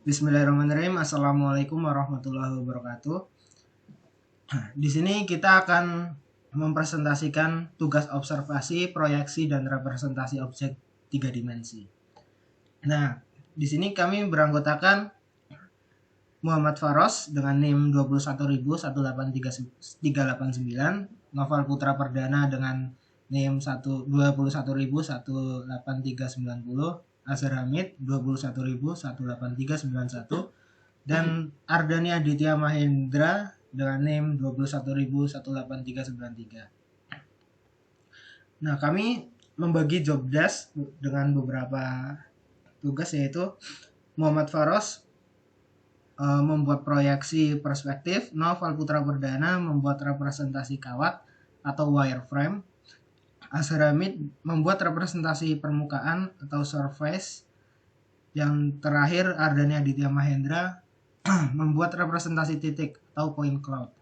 Bismillahirrahmanirrahim. Assalamualaikum warahmatullahi wabarakatuh. Di sini kita akan mempresentasikan tugas observasi, proyeksi, dan representasi objek 3 dimensi. Nah, di sini kami beranggotakan Muhammad Faros dengan NIM 2118389, Noval Putra Perdana dengan NIM 211818390, Azhar Hamid 211818391, dan Ardhani Aditya Mahendra dengan NIM 211818393. Nah, kami membagi job desk dengan beberapa tugas, yaitu Muhammad Faros membuat proyeksi perspektif, Noval Putra Perdana membuat representasi kawat atau wireframe, Azhar Hamid membuat representasi permukaan atau surface, yang terakhir Ardhani Aditya Mahendra membuat representasi titik atau point cloud.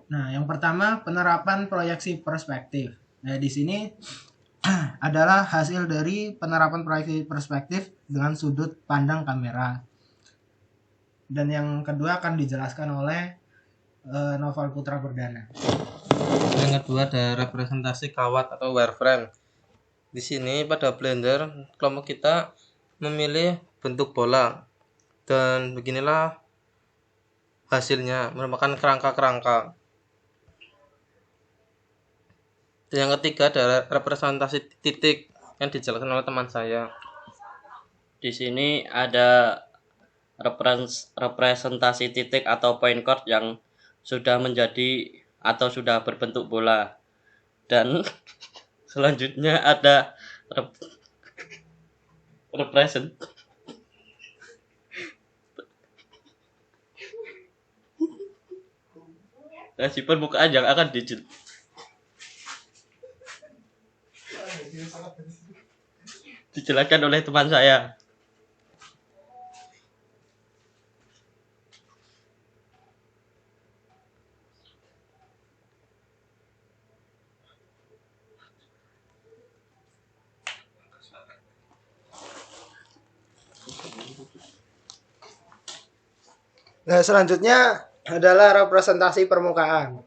Nah, yang pertama penerapan proyeksi perspektif. Nah, di sini adalah hasil dari penerapan proyeksi perspektif dengan sudut pandang kamera. Dan yang kedua akan dijelaskan oleh Noval Putra Perdana. Yang kedua ada representasi kawat atau wireframe. Di sini pada Blender kelompok kita memilih bentuk bola dan beginilah hasilnya, merupakan kerangka-kerangka. Yang ketiga ada representasi titik yang dijelaskan oleh teman saya. Di sini ada representasi titik atau point cloud yang sudah menjadi atau sudah berbentuk bola, dan selanjutnya ada representasi permukaan yang akan dijelaskan oleh teman saya. Nah, selanjutnya adalah representasi permukaan.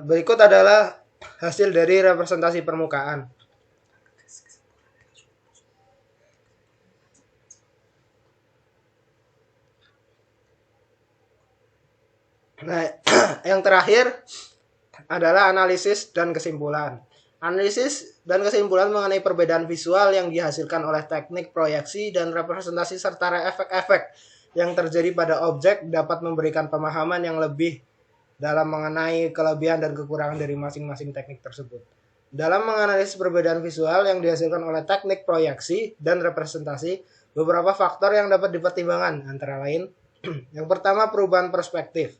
Berikut adalah hasil dari representasi permukaan. Nah, yang terakhir adalah analisis dan kesimpulan. Analisis dan kesimpulan mengenai perbedaan visual yang dihasilkan oleh teknik proyeksi dan representasi serta efek-efek yang terjadi pada objek dapat memberikan pemahaman yang lebih dalam mengenai kelebihan dan kekurangan dari masing-masing teknik tersebut. Dalam menganalisis perbedaan visual yang dihasilkan oleh teknik proyeksi dan representasi, beberapa faktor yang dapat dipertimbangkan antara lain yang pertama, perubahan perspektif.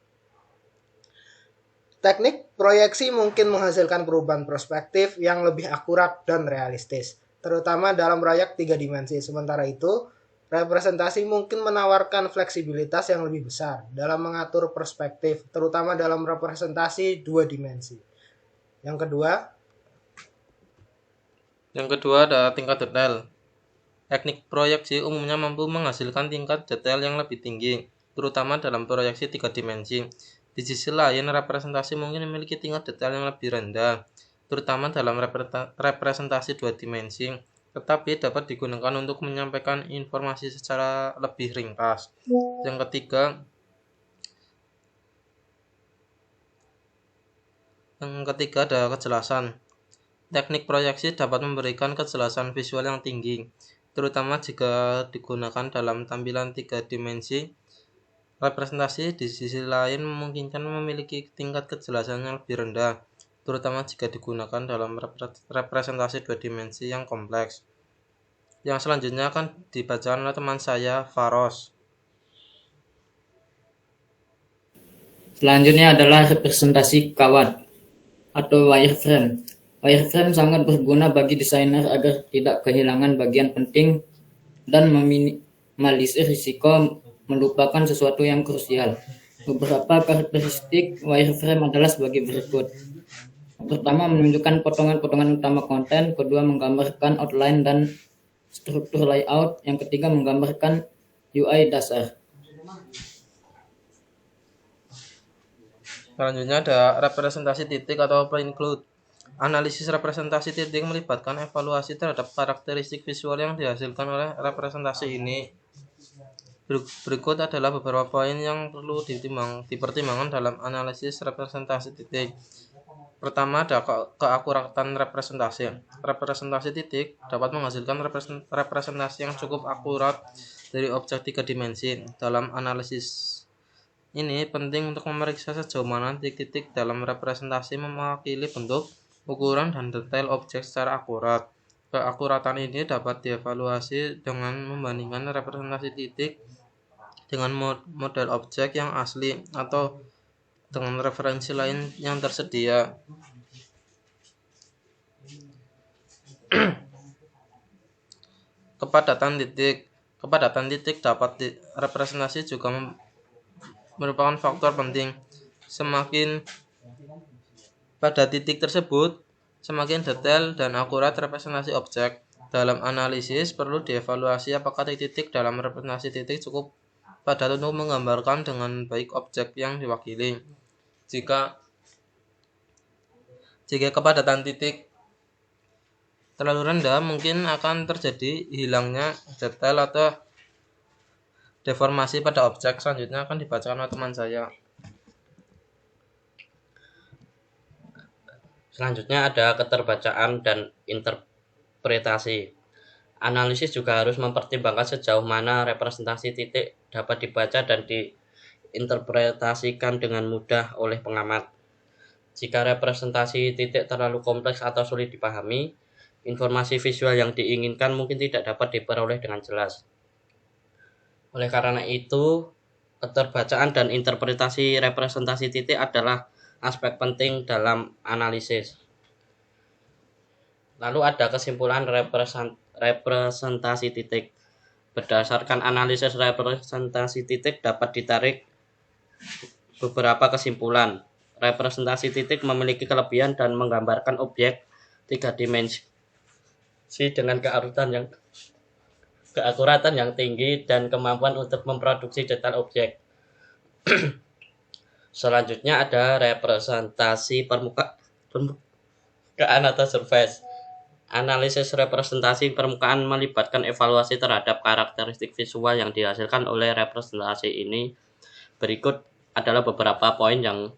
Teknik proyeksi mungkin menghasilkan perubahan perspektif yang lebih akurat dan realistis, terutama dalam proyek 3 dimensi. Sementara itu, representasi mungkin menawarkan fleksibilitas yang lebih besar dalam mengatur perspektif, terutama dalam representasi 2 dimensi. Yang kedua ada tingkat detail. Teknik proyeksi umumnya mampu menghasilkan tingkat detail yang lebih tinggi, terutama dalam proyeksi 3 dimensi. Di sisi lain, representasi mungkin memiliki tingkat detail yang lebih rendah, terutama dalam representasi 2 dimensi, tetapi dapat digunakan untuk menyampaikan informasi secara lebih ringkas. Yang ketiga ada kejelasan. Teknik proyeksi dapat memberikan kejelasan visual yang tinggi, terutama jika digunakan dalam tampilan 3 dimensi. Representasi di sisi lain memungkinkan memiliki tingkat kejelasan yang lebih rendah, terutama jika digunakan dalam representasi 2 dimensi yang kompleks. Yang selanjutnya akan dibacakan oleh teman saya, Faros. Selanjutnya adalah representasi kawat atau wireframe. Wireframe sangat berguna bagi desainer agar tidak kehilangan bagian penting dan meminimalisir risiko melupakan sesuatu yang krusial. Beberapa karakteristik wireframe adalah sebagai berikut. Pertama, menunjukkan potongan-potongan utama konten. Kedua, menggambarkan outline dan struktur layout, yang ketiga menggambarkan UI dasar. Selanjutnya ada representasi titik atau point cloud. Analisis representasi titik melibatkan evaluasi terhadap karakteristik visual yang dihasilkan oleh representasi ini. Berikut adalah beberapa poin yang perlu dipertimbangkan dalam analisis representasi titik. Pertama, ada keakuratan representasi. Representasi titik dapat menghasilkan representasi yang cukup akurat dari objek 3 dimensi. Dalam analisis ini penting untuk memeriksa sejauh mana titik-titik dalam representasi mewakili bentuk, ukuran, dan detail objek secara akurat. Keakuratan ini dapat dievaluasi dengan membandingkan representasi titik dengan model objek yang asli atau dengan referensi lain yang tersedia. Kepadatan titik dapat representasi juga merupakan faktor penting. Semakin pada titik tersebut, semakin detail dan akurat representasi objek. Dalam analisis perlu dievaluasi apakah titik dalam representasi titik cukup padat untuk menggambarkan dengan baik objek yang diwakili. Jika kepadatan titik terlalu rendah, mungkin akan terjadi hilangnya detail atau deformasi pada objek. Selanjutnya akan dibacakan oleh teman saya. Selanjutnya ada keterbacaan dan interpretasi. Analisis juga harus mempertimbangkan sejauh mana representasi titik dapat dibaca dan diinterpretasikan dengan mudah oleh pengamat. Jika representasi titik terlalu kompleks atau sulit dipahami, informasi visual yang diinginkan mungkin tidak dapat diperoleh dengan jelas. Oleh karena itu, keterbacaan dan interpretasi representasi titik adalah aspek penting dalam analisis. Lalu ada kesimpulan representasi titik. Berdasarkan analisis representasi titik dapat ditarik beberapa kesimpulan. Representasi titik memiliki kelebihan dan menggambarkan objek 3 dimensi dengan keakuratan yang tinggi dan kemampuan untuk memproduksi detail objek. Selanjutnya ada representasi permukaan atau surface. Analisis representasi permukaan melibatkan evaluasi terhadap karakteristik visual yang dihasilkan oleh representasi ini. Berikut adalah beberapa poin yang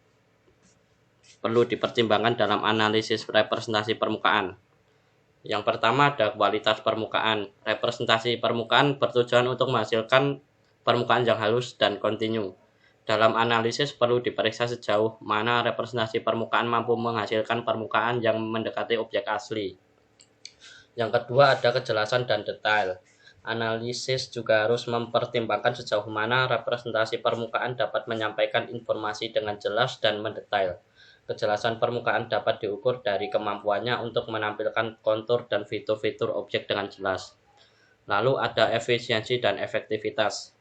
perlu dipertimbangkan dalam analisis representasi permukaan. Yang pertama ada kualitas permukaan. Representasi permukaan bertujuan untuk menghasilkan permukaan yang halus dan kontinu. Dalam analisis perlu diperiksa sejauh mana representasi permukaan mampu menghasilkan permukaan yang mendekati objek asli. Yang kedua ada kejelasan dan detail. Analisis juga harus mempertimbangkan sejauh mana representasi permukaan dapat menyampaikan informasi dengan jelas dan mendetail. Kejelasan permukaan dapat diukur dari kemampuannya untuk menampilkan kontur dan fitur-fitur objek dengan jelas. Lalu ada efisiensi dan efektivitas.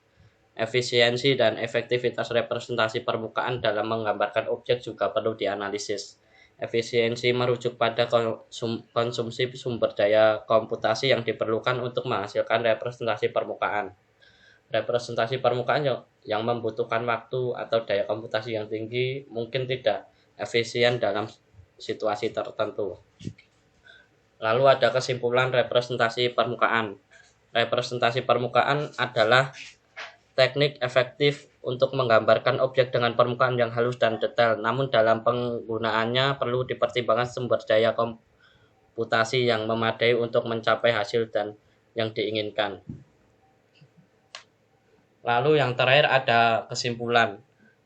Efisiensi dan efektivitas representasi permukaan dalam menggambarkan objek juga perlu dianalisis. Efisiensi merujuk pada konsumsi sumber daya komputasi yang diperlukan untuk menghasilkan representasi permukaan. Representasi permukaan yang membutuhkan waktu atau daya komputasi yang tinggi mungkin tidak efisien dalam situasi tertentu. Lalu ada kesimpulan representasi permukaan. Representasi permukaan adalah teknik efektif untuk menggambarkan objek dengan permukaan yang halus dan detail, namun dalam penggunaannya perlu dipertimbangkan sumber daya komputasi yang memadai untuk mencapai hasil dan yang diinginkan. Lalu yang terakhir ada kesimpulan.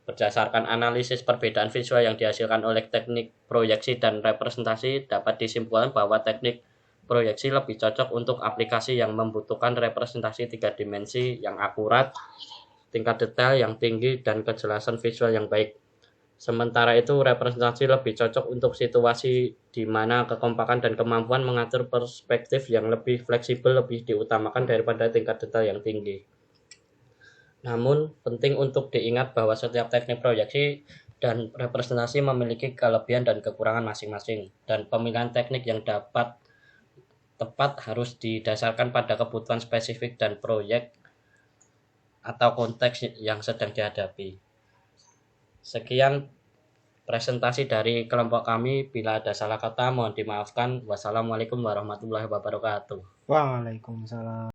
Berdasarkan analisis perbedaan visual yang dihasilkan oleh teknik proyeksi dan representasi, dapat disimpulkan bahwa teknik proyeksi lebih cocok untuk aplikasi yang membutuhkan representasi 3 dimensi yang akurat, tingkat detail yang tinggi, dan kejelasan visual yang baik. Sementara itu, representasi lebih cocok untuk situasi di mana kekompakan dan kemampuan mengatur perspektif yang lebih fleksibel lebih diutamakan daripada tingkat detail yang tinggi. Namun, penting untuk diingat bahwa setiap teknik proyeksi dan representasi memiliki kelebihan dan kekurangan masing-masing, dan pemilihan teknik yang tepat harus didasarkan pada kebutuhan spesifik dan proyek atau konteks yang sedang dihadapi. Sekian presentasi dari kelompok kami. Bila ada salah kata mohon dimaafkan. Wassalamualaikum warahmatullahi wabarakatuh. Waalaikumsalam.